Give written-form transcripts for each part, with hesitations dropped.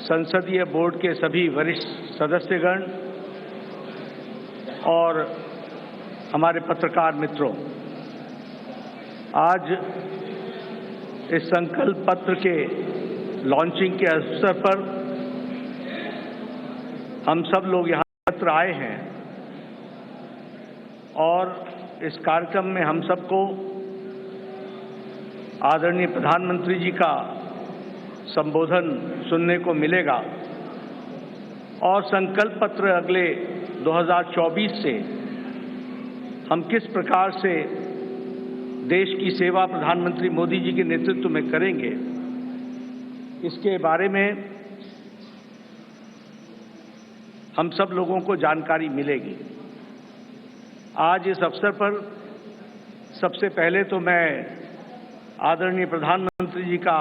संसदीय बोर्ड के सभी वरिष्ठ सदस्यगण और हमारे पत्रकार मित्रों, आज इस संकल्प पत्र के लॉन्चिंग के अवसर पर हम सब लोग यहाँ एकत्र आए हैं और इस कार्यक्रम में हम सबको आदरणीय प्रधानमंत्री जी का संबोधन सुनने को मिलेगा और संकल्प पत्र अगले 2024 से हम किस प्रकार से देश की सेवा प्रधानमंत्री मोदी जी के नेतृत्व में करेंगे, इसके बारे में हम सब लोगों को जानकारी मिलेगी। आज इस अवसर पर सबसे पहले तो मैं आदरणीय प्रधानमंत्री जी का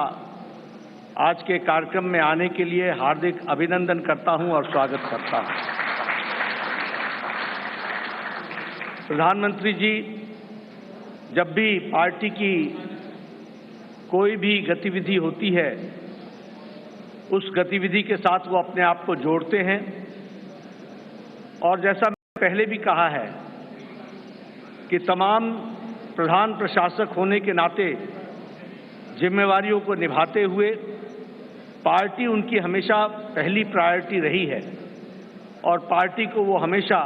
आज के कार्यक्रम में आने के लिए हार्दिक अभिनंदन करता हूं और स्वागत करता हूं। प्रधानमंत्री जी जब भी पार्टी की कोई भी गतिविधि होती है, उस गतिविधि के साथ वो अपने आप को जोड़ते हैं और जैसा मैंने पहले भी कहा है कि तमाम प्रधान प्रशासक होने के नाते जिम्मेवारियों को निभाते हुए पार्टी उनकी हमेशा पहली प्रायोरिटी रही है और पार्टी को वो हमेशा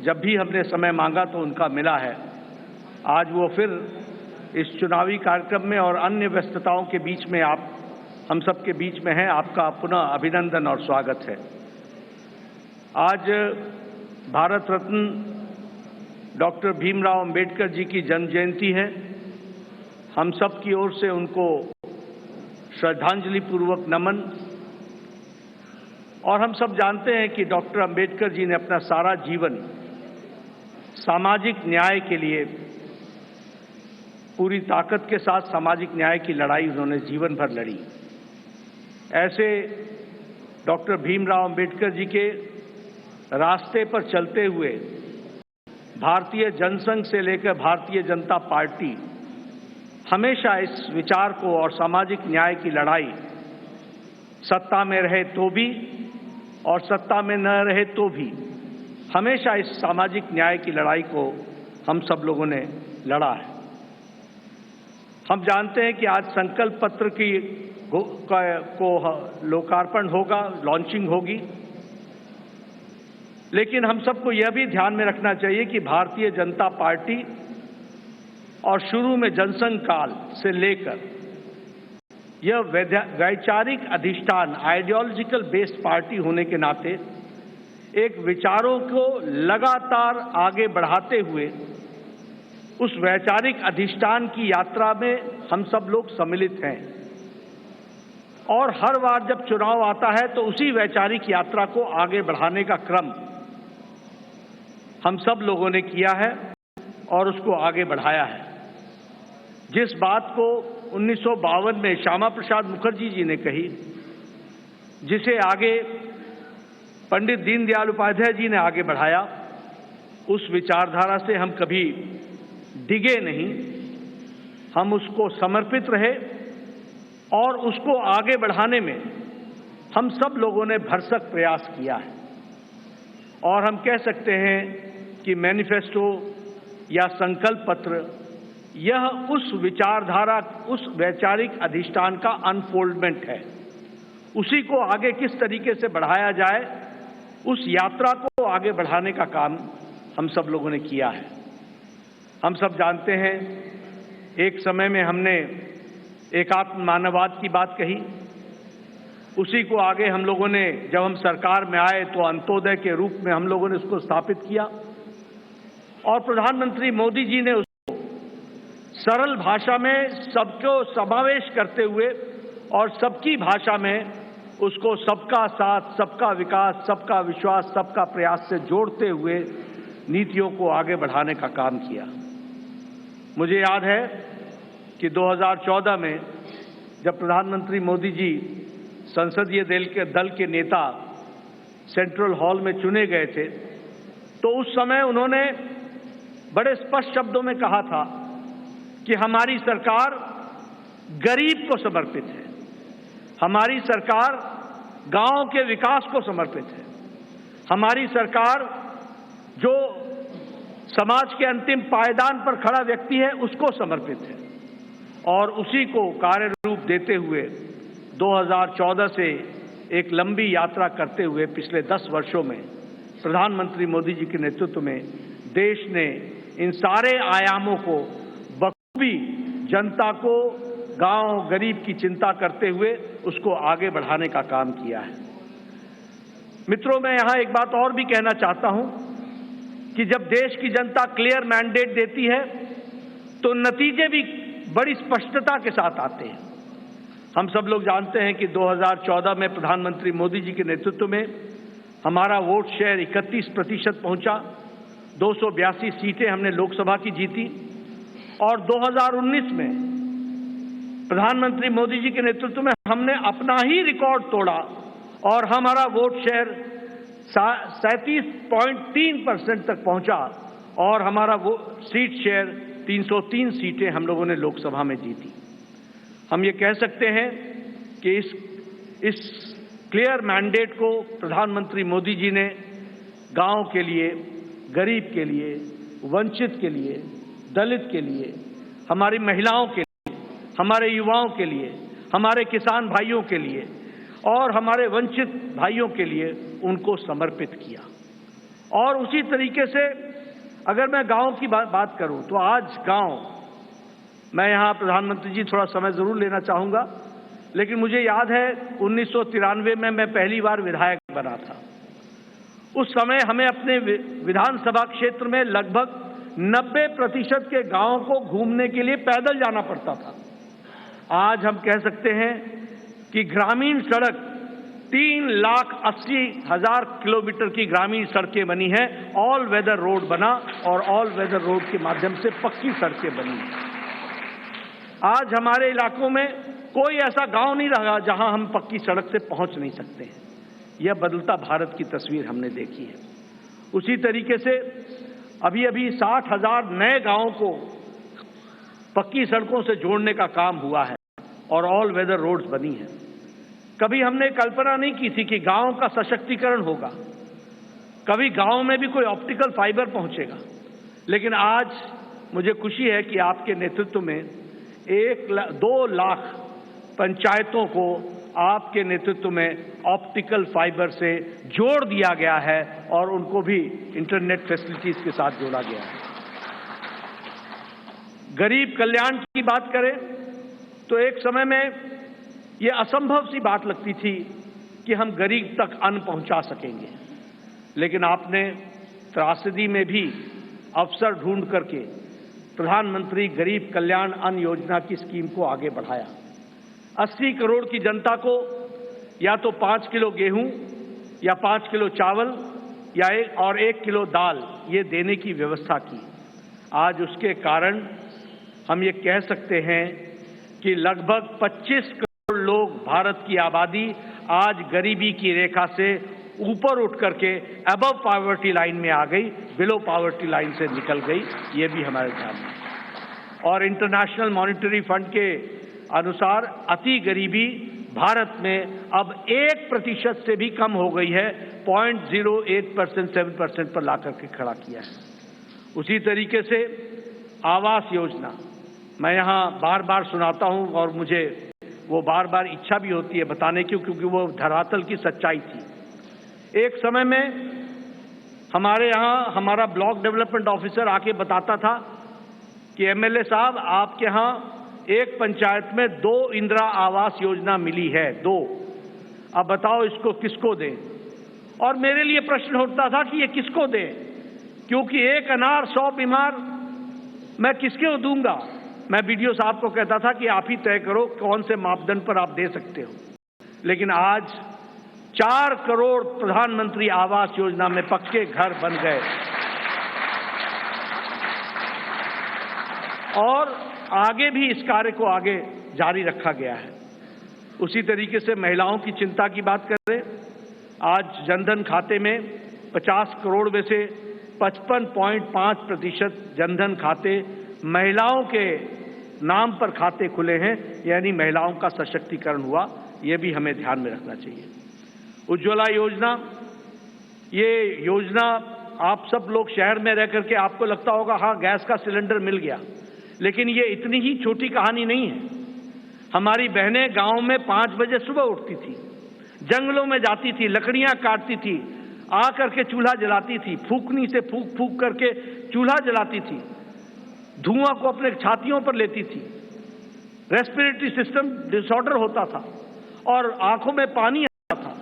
जब भी हमने समय मांगा तो उनका मिला है। आज वो फिर इस चुनावी कार्यक्रम में और अन्य व्यस्तताओं के बीच में आप हम सब के बीच में हैं। आपका पुनः अभिनंदन और स्वागत है। आज भारत रत्न डॉक्टर भीमराव अंबेडकर जी की जन्म जयंती है। हम सब की ओर से उनको श्रद्धांजलि पूर्वक नमन। और हम सब जानते हैं कि डॉक्टर अंबेडकर जी ने अपना सारा जीवन सामाजिक न्याय के लिए पूरी ताकत के साथ सामाजिक न्याय की लड़ाई उन्होंने जीवन भर लड़ी। ऐसे डॉक्टर भीमराव अंबेडकर जी के रास्ते पर चलते हुए भारतीय जनसंघ से लेकर भारतीय जनता पार्टी हमेशा इस विचार को और सामाजिक न्याय की लड़ाई सत्ता में रहे तो भी और सत्ता में न रहे तो भी हमेशा इस सामाजिक न्याय की लड़ाई को हम सब लोगों ने लड़ा है। हम जानते हैं कि आज संकल्प पत्र को लोकार्पण होगा, लॉन्चिंग होगी, लेकिन हम सबको यह भी ध्यान में रखना चाहिए कि भारतीय जनता पार्टी और शुरू में जनसंघ काल से लेकर यह वैचारिक अधिष्ठान आइडियोलॉजिकल बेस्ड पार्टी होने के नाते एक विचारों को लगातार आगे बढ़ाते हुए उस वैचारिक अधिष्ठान की यात्रा में हम सब लोग सम्मिलित हैं और हर बार जब चुनाव आता है तो उसी वैचारिक यात्रा को आगे बढ़ाने का क्रम हम सब लोगों ने किया है और उसको आगे बढ़ाया है। जिस बात को 1952 में श्यामा प्रसाद मुखर्जी जी ने कही, जिसे आगे पंडित दीनदयाल उपाध्याय जी ने आगे बढ़ाया, उस विचारधारा से हम कभी डिगे नहीं। हम उसको समर्पित रहे और उसको आगे बढ़ाने में हम सब लोगों ने भरसक प्रयास किया है। और हम कह सकते हैं कि मैनिफेस्टो या संकल्प पत्र यह उस विचारधारा, उस वैचारिक अधिष्ठान का अनफोल्डमेंट है। उसी को आगे किस तरीके से बढ़ाया जाए, उस यात्रा को आगे बढ़ाने का काम हम सब लोगों ने किया है। हम सब जानते हैं एक समय में हमने एकात्म मानववाद की बात कही, उसी को आगे हम लोगों ने जब हम सरकार में आए तो अंत्योदय के रूप में हम लोगों ने उसको स्थापित किया और प्रधानमंत्री मोदी जी ने सरल भाषा में सबको समावेश करते हुए और सबकी भाषा में उसको सबका साथ, सबका विकास, सबका विश्वास, सबका प्रयास से जोड़ते हुए नीतियों को आगे बढ़ाने का काम किया। मुझे याद है कि 2014 में जब प्रधानमंत्री मोदी जी संसदीय दल के नेता सेंट्रल हॉल में चुने गए थे तो उस समय उन्होंने बड़े स्पष्ट शब्दों में कहा था कि हमारी सरकार गरीब को समर्पित है, हमारी सरकार गांव के विकास को समर्पित है। हमारी सरकार जो समाज के अंतिम पायदान पर खड़ा व्यक्ति है उसको समर्पित है और उसी को कार्य रूप देते हुए 2014 से एक लंबी यात्रा करते हुए पिछले 10 वर्षों में प्रधानमंत्री मोदी जी के नेतृत्व में देश ने इन सारे आयामों को बखूबी जनता को, गांव गरीब की चिंता करते हुए उसको आगे बढ़ाने का काम किया है। मित्रों, मैं यहां एक बात और भी कहना चाहता हूं कि जब देश की जनता क्लियर मैंडेट देती है तो नतीजे भी बड़ी स्पष्टता के साथ आते हैं। हम सब लोग जानते हैं कि 2014 में प्रधानमंत्री मोदी जी के नेतृत्व में हमारा वोट शेयर 31% पहुंचा, 282 सीटें हमने लोकसभा की जीती और 2019 में प्रधानमंत्री मोदी जी के नेतृत्व में हमने अपना ही रिकॉर्ड तोड़ा और हमारा वोट शेयर 37.3% तक पहुंचा और हमारा वो सीट शेयर 303 सीटें हम लोगों ने लोकसभा में जीती। हम ये कह सकते हैं कि इस क्लियर मैंडेट को प्रधानमंत्री मोदी जी ने गांव के लिए, गरीब के लिए, वंचित के लिए, दलित के लिए, हमारी महिलाओं के लिए, हमारे युवाओं के लिए, हमारे किसान भाइयों के लिए और हमारे वंचित भाइयों के लिए उनको समर्पित किया। और उसी तरीके से अगर मैं गांव की बात करूं तो आज गांव, मैं यहां प्रधानमंत्री जी थोड़ा समय जरूर लेना चाहूंगा, लेकिन मुझे याद है 1993 में मैं पहली बार विधायक बना था। उस समय हमें अपने विधानसभा क्षेत्र में लगभग 90% के गांवों को घूमने के लिए पैदल जाना पड़ता था। आज हम कह सकते हैं कि ग्रामीण सड़क 3,80,000 किलोमीटर की ग्रामीण सड़कें बनी हैं, ऑल वेदर रोड बना और ऑल वेदर रोड के माध्यम से पक्की सड़कें बनी। आज हमारे इलाकों में कोई ऐसा गांव नहीं रहा जहां हम पक्की सड़क से पहुंच नहीं सकते हैं। यह बदलता भारत की तस्वीर हमने देखी है। उसी तरीके से अभी 60,000 नए गांवों को पक्की सड़कों से जोड़ने का काम हुआ है और ऑल वेदर रोड्स बनी हैं। कभी हमने कल्पना नहीं की थी कि गांव का सशक्तिकरण होगा, कभी गांव में भी कोई ऑप्टिकल फाइबर पहुंचेगा, लेकिन आज मुझे खुशी है कि आपके नेतृत्व में 2 लाख पंचायतों को आपके नेतृत्व में ऑप्टिकल फाइबर से जोड़ दिया गया है और उनको भी इंटरनेट फैसिलिटीज के साथ जोड़ा गया है। गरीब कल्याण की बात करें तो एक समय में यह असंभव सी बात लगती थी कि हम गरीब तक अन्न पहुंचा सकेंगे, लेकिन आपने त्रासदी में भी अवसर ढूंढ करके प्रधानमंत्री गरीब कल्याण अन्न योजना की स्कीम को आगे बढ़ाया। 80 करोड़ की जनता को या तो 5 किलो गेहूं या 5 किलो चावल या 1 किलो दाल ये देने की व्यवस्था की। आज उसके कारण हम ये कह सकते हैं कि लगभग 25 करोड़ लोग, भारत की आबादी आज गरीबी की रेखा से ऊपर उठ करके अबव पॉवर्टी लाइन में आ गई, बिलो पॉवर्टी लाइन से निकल गई। ये भी हमारे ध्यान में। और इंटरनेशनल मॉनिटरी फंड के अनुसार अति गरीबी भारत में अब 1% से भी कम हो गई है, 0.08% 7% पर लाकर के खड़ा किया है। उसी तरीके से आवास योजना मैं यहाँ बार बार सुनाता हूँ और मुझे वो बार बार इच्छा भी होती है बताने की, क्योंकि वो धरातल की सच्चाई थी। एक समय में हमारे यहाँ हमारा ब्लॉक डेवलपमेंट ऑफिसर आके बताता था कि एमएलए साहब, आपके यहाँ एक पंचायत में 2 इंदिरा आवास योजना मिली है, 2। अब बताओ इसको किसको दें? और मेरे लिए प्रश्न उठता था कि ये किसको दें, क्योंकि एक अनार 100 बीमार मैं किसको दूंगा? मैं बीडीओ साहब को कहता था कि आप ही तय करो कौन से मापदंड पर आप दे सकते हो। लेकिन आज 4 करोड़ प्रधानमंत्री आवास योजना में पक्के घर बन गए और आगे भी इस कार्य को आगे जारी रखा गया है। उसी तरीके से महिलाओं की चिंता की बात करें, आज जनधन खाते में 50 करोड़ में से 55.5% जनधन खाते महिलाओं के नाम पर खाते खुले हैं, यानी महिलाओं का सशक्तिकरण हुआ। यह भी हमें ध्यान में रखना चाहिए। उज्ज्वला योजना, ये योजना आप सब लोग शहर में रह करके आपको लगता होगा हाँ गैस का सिलेंडर मिल गया, लेकिन ये इतनी ही छोटी कहानी नहीं है। हमारी बहनें गांव में 5 बजे सुबह उठती थी, जंगलों में जाती थी, लकड़ियां काटती थी, आ करके चूल्हा जलाती थी, फूकनी से फूक फूक करके चूल्हा जलाती थी, धुआं को अपने छातियों पर लेती थी, रेस्पिरेटरी सिस्टम डिसऑर्डर होता था और आंखों में पानी आता था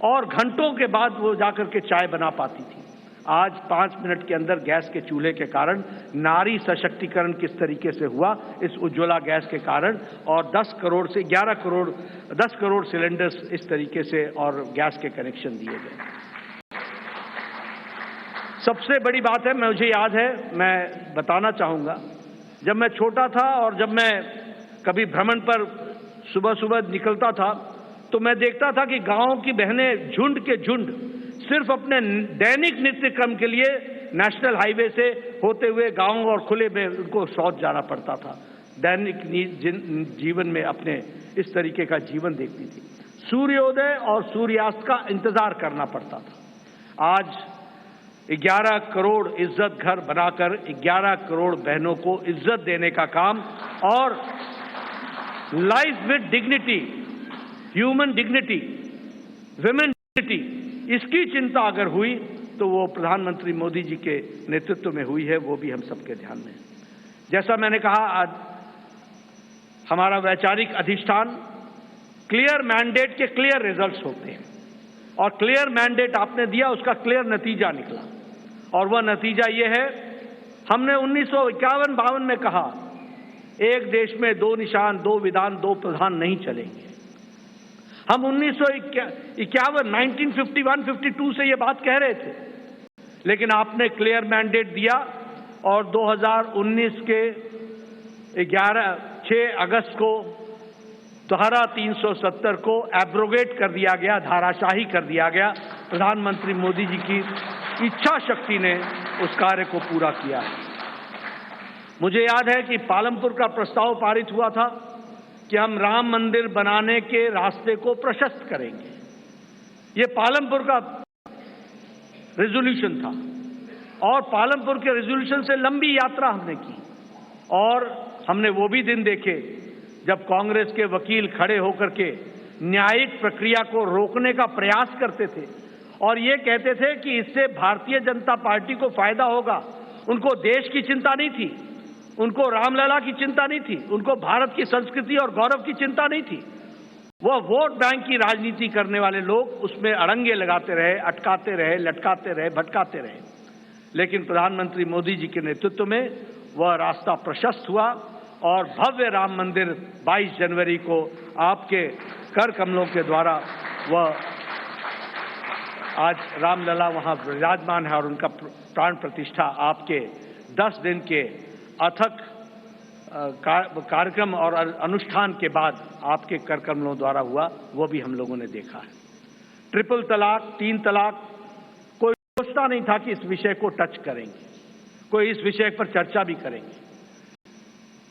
और घंटों के बाद वो जाकर के चाय बना पाती थी। आज 5 मिनट के अंदर गैस के चूल्हे के कारण नारी सशक्तिकरण किस तरीके से हुआ, इस उज्ज्वला गैस के कारण, और 10 करोड़ से 10 करोड़ सिलेंडर्स इस तरीके से और गैस के कनेक्शन दिए गए। सबसे बड़ी बात है, मुझे याद है, मैं बताना चाहूंगा, जब मैं छोटा था और जब मैं कभी भ्रमण पर सुबह सुबह निकलता था तो मैं देखता था कि गांव की बहनें झुंड के झुंड सिर्फ अपने दैनिक नित्य क्रम के लिए नेशनल हाईवे से होते हुए गांव और खुले में उनको शौच जाना पड़ता था। दैनिक जीवन में अपने इस तरीके का जीवन देखती थी। सूर्योदय और सूर्यास्त का इंतजार करना पड़ता था। आज 11 करोड़ इज्जत घर बनाकर 11 करोड़ बहनों को इज्जत देने का काम और life with dignity, human dignity, women dignity, इसकी चिंता अगर हुई तो वो प्रधानमंत्री मोदी जी के नेतृत्व में हुई है, वो भी हम सबके ध्यान में है। जैसा मैंने कहा, आज हमारा वैचारिक अधिष्ठान, क्लियर मैंडेट के क्लियर रिजल्ट्स होते हैं और क्लियर मैंडेट आपने दिया, उसका क्लियर नतीजा निकला और वह नतीजा ये है, हमने 1951-52 में कहा एक देश में 2 निशान, 2 विधान, 2 प्रधान नहीं चलेंगे। हम 1951-52 से ये बात कह रहे थे, लेकिन आपने क्लियर मैंडेट दिया और 2019 के 6 अगस्त को धारा 370 को एब्रोगेट कर दिया गया, धाराशाही कर दिया गया। प्रधानमंत्री मोदी जी की इच्छा शक्ति ने उस कार्य को पूरा किया। मुझे याद है कि पालमपुर का प्रस्ताव पारित हुआ था कि हम राम मंदिर बनाने के रास्ते को प्रशस्त करेंगे। ये पालमपुर का रेजोल्यूशन था और पालमपुर के रेजोल्यूशन से लंबी यात्रा हमने की और हमने वो भी दिन देखे जब कांग्रेस के वकील खड़े होकर के न्यायिक प्रक्रिया को रोकने का प्रयास करते थे और ये कहते थे कि इससे भारतीय जनता पार्टी को फायदा होगा। उनको देश की चिंता नहीं थी, उनको रामलला की चिंता नहीं थी, उनको भारत की संस्कृति और गौरव की चिंता नहीं थी। वह वोट बैंक की राजनीति करने वाले लोग उसमें अड़ंगे लगाते रहे, अटकाते रहे, लटकाते रहे, भटकाते रहे। लेकिन प्रधानमंत्री मोदी जी के नेतृत्व में वह रास्ता प्रशस्त हुआ और भव्य राम मंदिर 22 जनवरी को आपके कर कमलों के द्वारा वह आज रामलला वहां विराजमान है और उनका प्राण प्रतिष्ठा आपके 10 दिन के अथक कार्यक्रम और अनुष्ठान के बाद आपके कर कमलों द्वारा हुआ, वो भी हम लोगों ने देखा है। ट्रिपल तलाक, 3 तलाक, कोई सोचता नहीं था कि इस विषय को टच करेंगे, कोई इस विषय पर चर्चा भी करेंगे।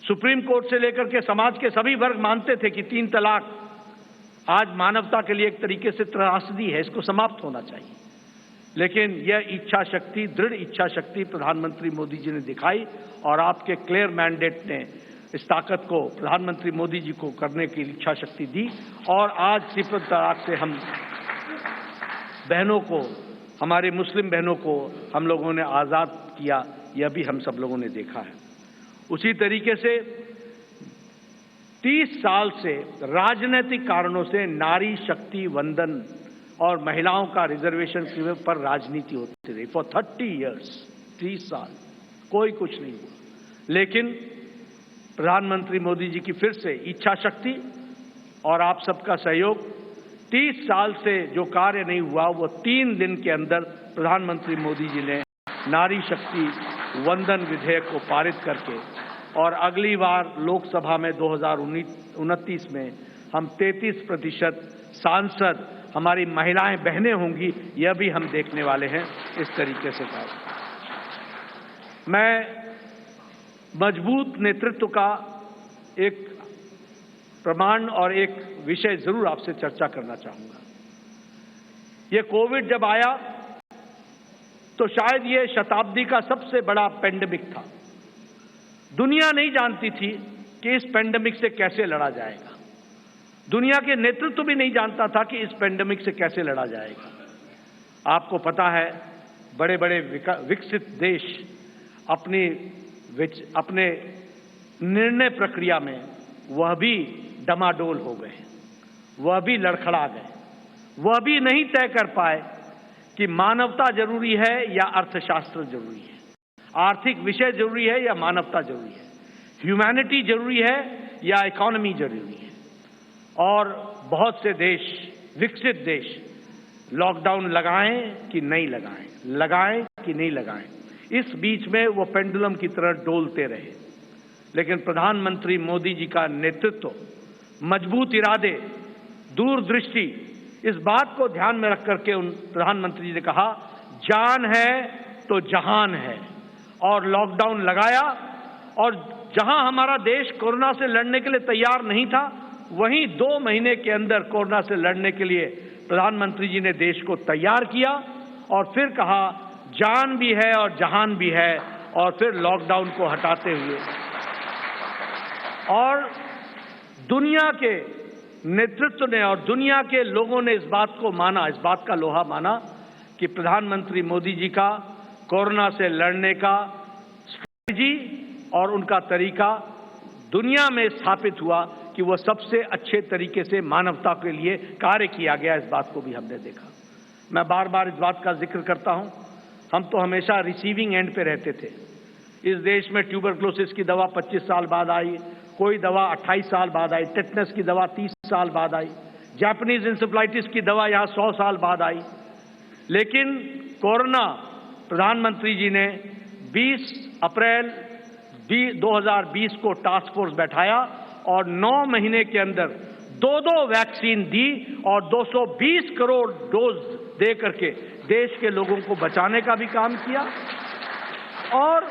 सुप्रीम कोर्ट से लेकर के समाज के सभी वर्ग मानते थे कि 3 तलाक आज मानवता के लिए एक तरीके से त्रासदी है, इसको समाप्त होना चाहिए। लेकिन यह इच्छा शक्ति, दृढ़ इच्छा शक्ति प्रधानमंत्री मोदी जी ने दिखाई और आपके क्लियर मैंडेट ने इस ताकत को प्रधानमंत्री मोदी जी को करने की इच्छा शक्ति दी और आज ट्रिपल तलाक से हम बहनों को, हमारे मुस्लिम बहनों को हम लोगों ने आज़ाद किया, यह भी हम सब लोगों ने देखा है। उसी तरीके से 30 साल से राजनीतिक कारणों से नारी शक्ति वंदन और महिलाओं का रिजर्वेशन पर राजनीति होती रही। फॉर 30 इयर्स, 30 साल कोई कुछ नहीं हुआ। लेकिन प्रधानमंत्री मोदी जी की फिर से इच्छा शक्ति और आप सबका सहयोग, 30 साल से जो कार्य नहीं हुआ वो 3 दिन के अंदर प्रधानमंत्री मोदी जी ने नारी शक्ति वंदन विधेयक को पारित करके, और अगली बार लोकसभा में 2029 में हम 33% सांसद हमारी महिलाएं बहनें होंगी, यह भी हम देखने वाले हैं। इस तरीके से कार्य, मैं मजबूत नेतृत्व का एक प्रमाण और एक विषय जरूर आपसे चर्चा करना चाहूंगा। ये कोविड जब आया तो शायद ये शताब्दी का सबसे बड़ा पेंडेमिक था। दुनिया नहीं जानती थी कि इस पेंडेमिक से कैसे लड़ा जाएगा। दुनिया के नेतृत्व भी नहीं जानता था कि इस पेंडेमिक से कैसे लड़ा जाएगा। आपको पता है, बड़े बड़े विकसित देश अपने निर्णय प्रक्रिया में वह भी डमाडोल हो गए, वह भी लड़खड़ा गए, वह भी नहीं तय कर पाए कि मानवता जरूरी है या अर्थशास्त्र जरूरी है, आर्थिक विषय जरूरी है या मानवता जरूरी है, ह्यूमैनिटी जरूरी है या इकोनॉमी जरूरी है। और बहुत से देश, विकसित देश, लॉकडाउन लगाएं कि नहीं लगाएं, लगाएं कि नहीं लगाएं, इस बीच में वो पेंडुलम की तरह डोलते रहे। लेकिन प्रधानमंत्री मोदी जी का नेतृत्व, मजबूत इरादे, दूरदृष्टि, इस बात को ध्यान में रख करके उन प्रधानमंत्री जी ने कहा, जान है तो जहान है, और लॉकडाउन लगाया। और जहां हमारा देश कोरोना से लड़ने के लिए तैयार नहीं था, वहीं 2 महीने के अंदर कोरोना से लड़ने के लिए प्रधानमंत्री जी ने देश को तैयार किया और फिर कहा, जान भी है और जहान भी है, और फिर लॉकडाउन को हटाते हुए और दुनिया के नेतृत्व ने और दुनिया के लोगों ने इस बात को माना, इस बात का लोहा माना कि प्रधानमंत्री मोदी जी का कोरोना से लड़ने का स्ट्रेटजी और उनका तरीका दुनिया में स्थापित हुआ कि वह सबसे अच्छे तरीके से मानवता के लिए कार्य किया गया। इस बात को भी हमने देखा। मैं बार बार इस बात का जिक्र करता हूं, हम तो हमेशा रिसीविंग एंड पे रहते थे। इस देश में ट्यूबरक्लोसिस की दवा 25 साल बाद आई, कोई दवा 28 साल बाद आई, टेटनस की दवा 30 साल बाद आई, जापानीज इंसेफ्लाइटिस की दवा यहां 100 साल बाद आई। लेकिन कोरोना, प्रधानमंत्री जी ने 20 अप्रैल 2020 को टास्क फोर्स बैठाया और 9 महीने के अंदर 2 वैक्सीन दी और 220 करोड़ डोज दे करके देश के लोगों को बचाने का भी काम किया और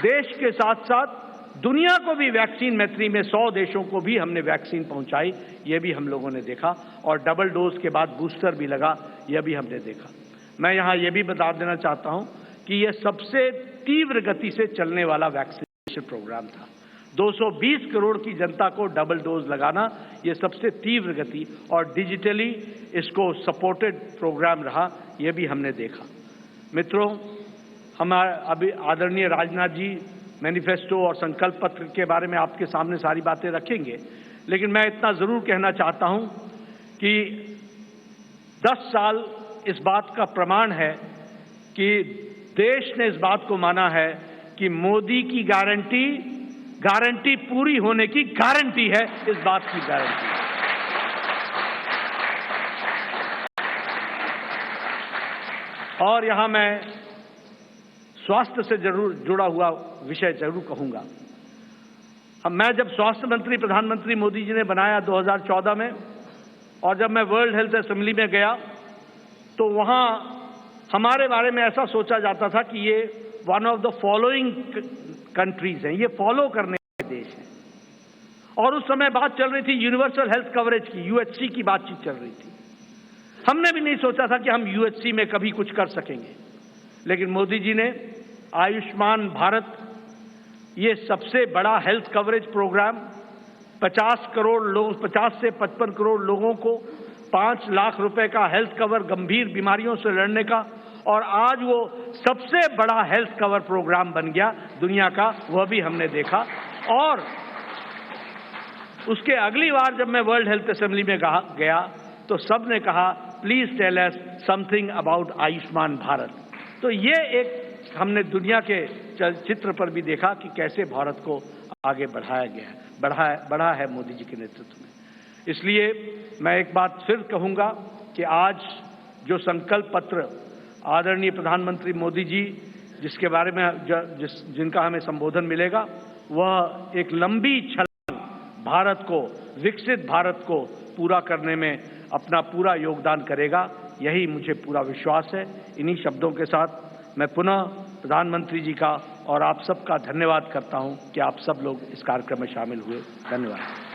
देश के साथ साथ दुनिया को भी वैक्सीन मैत्री में 100 देशों को भी हमने वैक्सीन पहुंचाई। ये भी हम लोगों ने देखा और डबल डोज के बाद बूस्टर भी लगा, यह भी हमने देखा। मैं यहां यह भी बता देना चाहता हूं कि यह सबसे तीव्र गति से चलने वाला वैक्सीनेशन प्रोग्राम था। 220 करोड़ की जनता को डबल डोज लगाना, यह सबसे तीव्र गति और डिजिटली इसको सपोर्टेड प्रोग्राम रहा, यह भी हमने देखा। मित्रों, हमारे अभी आदरणीय राजनाथ जी मैनिफेस्टो और संकल्प पत्र के बारे में आपके सामने सारी बातें रखेंगे, लेकिन मैं इतना जरूर कहना चाहता हूं कि 10 साल इस बात का प्रमाण है कि देश ने इस बात को माना है कि मोदी की गारंटी पूरी होने की गारंटी है, इस बात की गारंटी है। और यहां मैं स्वास्थ्य से जरूर जुड़ा हुआ विषय जरूर कहूंगा। मैं जब स्वास्थ्य मंत्री प्रधानमंत्री मोदी जी ने बनाया 2014 में, और जब मैं वर्ल्ड हेल्थ असेंबली में गया तो वहां हमारे बारे में ऐसा सोचा जाता था कि ये one of the following countries हैं, ये फॉलो करने वाले देश हैं। और उस समय बात चल रही थी यूनिवर्सल हेल्थ कवरेज की, यूएचसी की बातचीत चल रही थी। हमने भी नहीं सोचा था कि हम यूएचसी में कभी कुछ कर सकेंगे, लेकिन मोदी जी ने आयुष्मान भारत, ये सबसे बड़ा हेल्थ कवरेज प्रोग्राम, 50 करोड़ लोग, 50 से 55 करोड़ लोगों को 5 लाख रुपए का हेल्थ कवर गंभीर बीमारियों से लड़ने का, और आज वो सबसे बड़ा हेल्थ कवर प्रोग्राम बन गया दुनिया का, वह भी हमने देखा। और उसके अगली बार जब मैं वर्ल्ड हेल्थ असेंबली में गया तो सब ने कहा, please tell us something about Ayushman Bharat. तो ये एक हमने दुनिया के चित्र पर भी देखा कि कैसे भारत को आगे बढ़ाया गया, बढ़ा है मोदी जी के नेतृत्व में। इसलिए मैं एक बात फिर कहूंगा कि आज जो संकल्प पत्र आदरणीय प्रधानमंत्री मोदी जी जिसके बारे में जिनका हमें संबोधन मिलेगा, वह एक लंबी छलांग भारत को, विकसित भारत को पूरा करने में अपना पूरा योगदान करेगा, यही मुझे पूरा विश्वास है। इन्हीं शब्दों के साथ मैं पुनः प्रधानमंत्री जी का और आप सबका धन्यवाद करता हूं कि आप सब लोग इस कार्यक्रम में शामिल हुए। धन्यवाद।